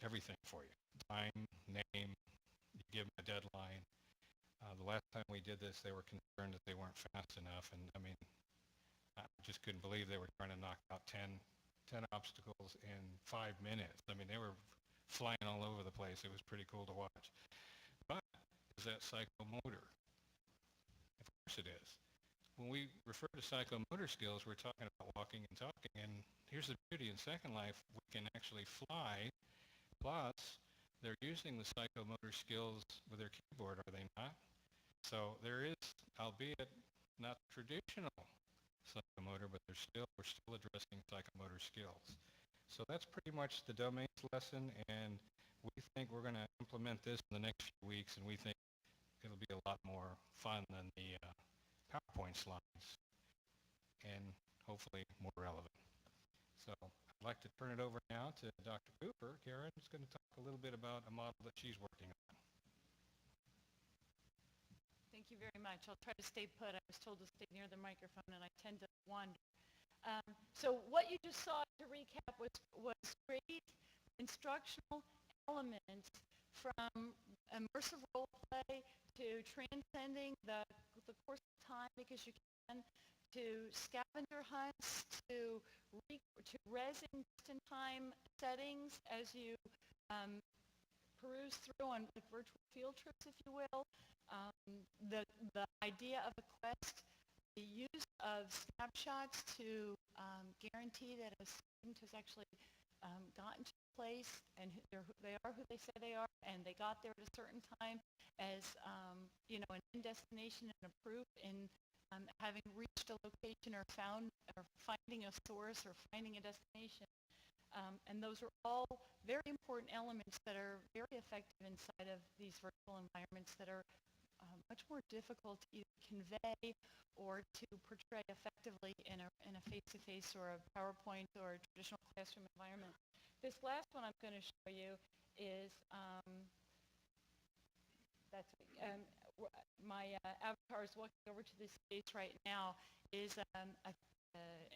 Everything for you. Time, name, you give them a deadline. The last time we did this, they were concerned that they weren't fast enough, and I mean, I just couldn't believe they were trying to knock out 10 obstacles in 5 minutes. I mean, they were flying all over the place. It was pretty cool to watch. But is that psychomotor? Of course it is. When we refer to psychomotor skills, we're talking about walking and talking. And here's the beauty in Second Life, we can actually fly. Plus, they're using the psychomotor skills with their keyboard, are they not? So there is, albeit not traditional psychomotor, but we're still addressing psychomotor skills. So that's pretty much the domains lesson, and we think we're going to implement this in the next few weeks, and we think it'll be a lot more fun than the PowerPoint slides, and hopefully more relevant. So I'd like to turn it over now to Dr. Cooper. Karen's going to talk a little bit about a model that she's working on. Thank you very much. I'll try to stay put. I was told to stay near the microphone, and I tend to wander. So what you just saw, to recap, was great instructional elements from immersive role play to transcending the course of time because you can, to scavenger hunts, to resin just-in-time settings as you peruse through on like virtual field trips, if you will. The idea of a quest, the use of snapshots to guarantee that a student has actually gotten to a place and they are who they say they are, and they got there at a certain time as an end destination and a proof in having reached a location or finding a source or finding a destination. And those are all very important elements that are very effective inside of these virtual environments that are much more difficult to either convey or to portray effectively in a face-to-face or a PowerPoint or a traditional classroom environment. This last one I'm going to show you is my avatar is walking over to this space right now, is an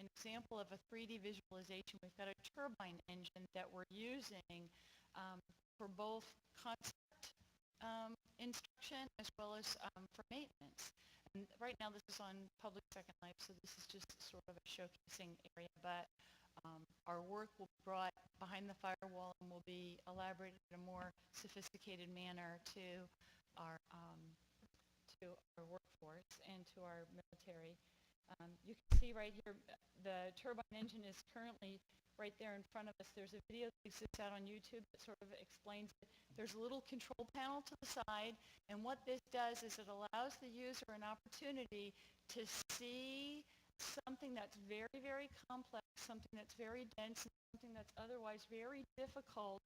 example of a 3D visualization. We've got a turbine engine that we're using for both concept instruction as well as for maintenance. And right now this is on public Second Life, so this is just sort of a showcasing area, but our work will be brought behind the firewall and will be elaborated in a more sophisticated manner to our workforce and to our military. You can see right here the turbine engine is currently right there in front of us. There's a video that exists out on YouTube that sort of explains it. There's a little control panel to the side, and what this does is it allows the user an opportunity to see something that's very, very complex, something that's very dense, and something that's otherwise very difficult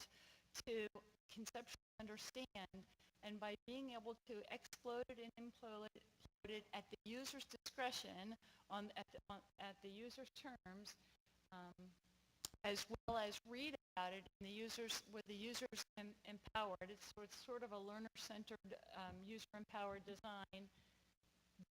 to conceptually understand. And by being able to explode it and implode it at the user's discretion, at the user's terms, as well as read about it, and where the user's empowered. It's sort of a learner-centered, user-empowered design.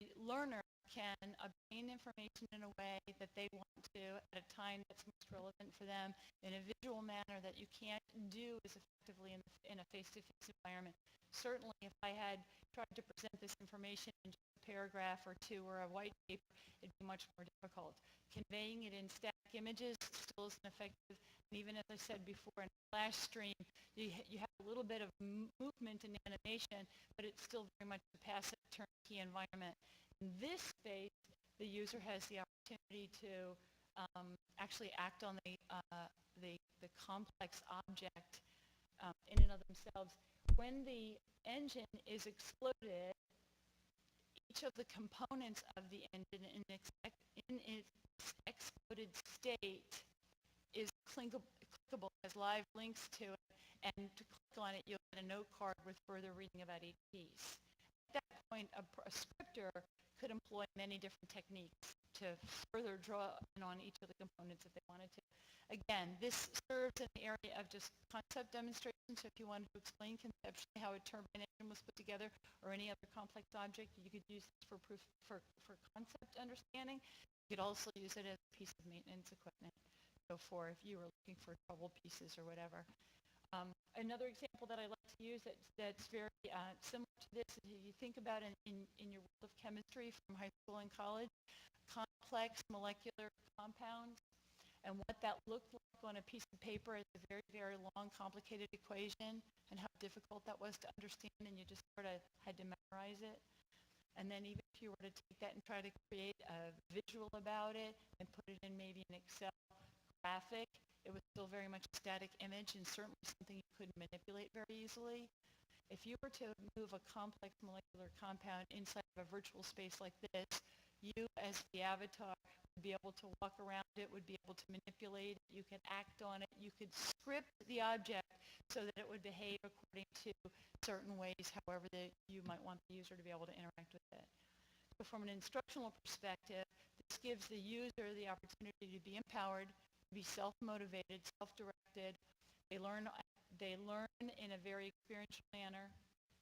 The learner can obtain information in a way that they want to at a time that's most relevant for them in a visual manner that you can't do as effectively in a face-to-face environment. Certainly, if I had tried to present this information in just a paragraph or two or a white paper, it'd be much more difficult. Conveying it in static images still isn't effective. And even as I said before, in a flash stream, you have a little bit of movement and animation, but it's still very much a passive turnkey environment. In this space, the user has the opportunity to actually act on the complex object in and of themselves. When the engine is exploded, each of the components of the engine in its exploded state is clickable, has live links to it, and to click on it, you'll get a note card with further reading about each piece. At that point, a scripter could employ many different techniques to further draw in on each of the components if they wanted to. Again, this serves in the area of just concept demonstration, so if you wanted to explain conceptually how a turbine was put together, or any other complex object. You could use this for proof for concept understanding. You could also use it as a piece of maintenance equipment. So for if you were looking for trouble pieces or whatever. Another example that I like to use that's very similar to this is if you think about in your world of chemistry from high school and college, complex molecular compounds and what that looked like on a piece of paper as a very, very long, complicated equation, and how difficult that was to understand, and you just sort of had to memorize it. And then even if you were to take that and try to create a visual about it and put it in maybe an Excel graphic, it was still very much a static image and certainly something you couldn't manipulate very easily. If you were to move a complex molecular compound inside of a virtual space like this, you as the avatar would be able to walk around it, would be able to manipulate it, you could act on it, you could script the object so that it would behave according to certain ways, however that you might want the user to be able to interact with it. So from an instructional perspective, this gives the user the opportunity to be empowered, to be self-motivated, self-directed. They learn in a very experiential manner.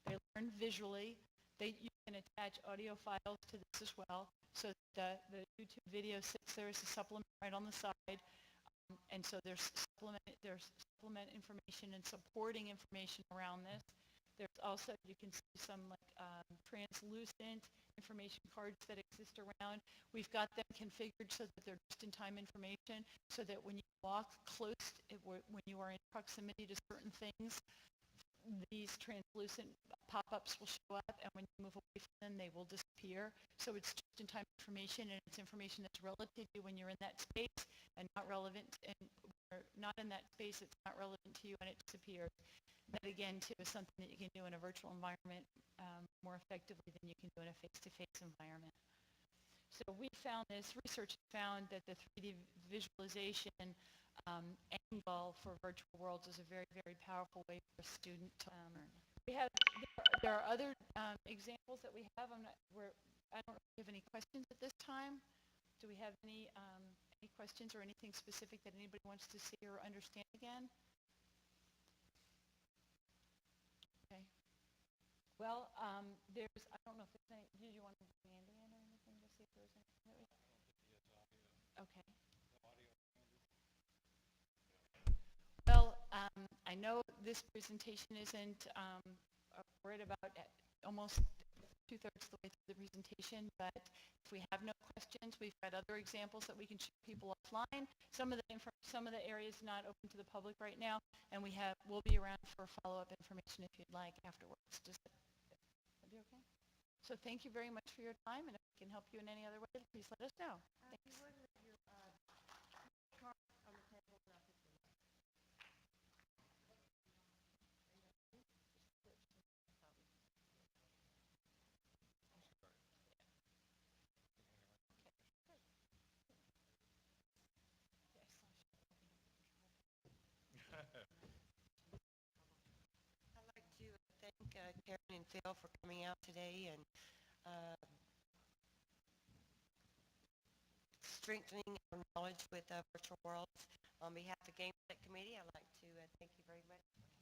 They learn visually. You can attach audio files to this as well. So the YouTube video sits there as a supplement right on the side. And so there's supplement information and supporting information around this. There's also, you can see some translucent information cards that exist around. We've got them configured so that they're just-in-time information, so that when you walk close, when you are in proximity to certain things, these translucent pop-ups will show up, and when you move away from them, they will disappear. So it's just-in-time information, and it's information that's relative to you when you're in that space, and not relevant, and not in that space, it's not relevant to you, and it disappears. That, again, too, is something that you can do in a virtual environment more effectively than you can do in a face-to-face environment. So we found this, research found that the 3D visualization angle for virtual worlds is a very, very powerful way for a student to learn. There are other examples that we have. I don't know if we have any questions at this time. Do we have any questions or anything specific that anybody wants to see or understand again? Okay. Well, I don't know if there's any, did you want to bring Andy in or anything to see if there's anything? Okay. Well, I know this presentation isn't worried about almost two-thirds of the way through the presentation, but if we have no questions, we've got other examples that we can show people offline. Some of the areas not open to the public right now, and we'll be around for follow-up information if you'd like afterwards. Does that be okay? So thank you very much for your time, and if we can help you in any other way, please let us know. Thanks. I'd like to thank Karen and Phil for coming out today and strengthening our knowledge with virtual worlds. On behalf of the GameTech Committee, I'd like to thank you very much.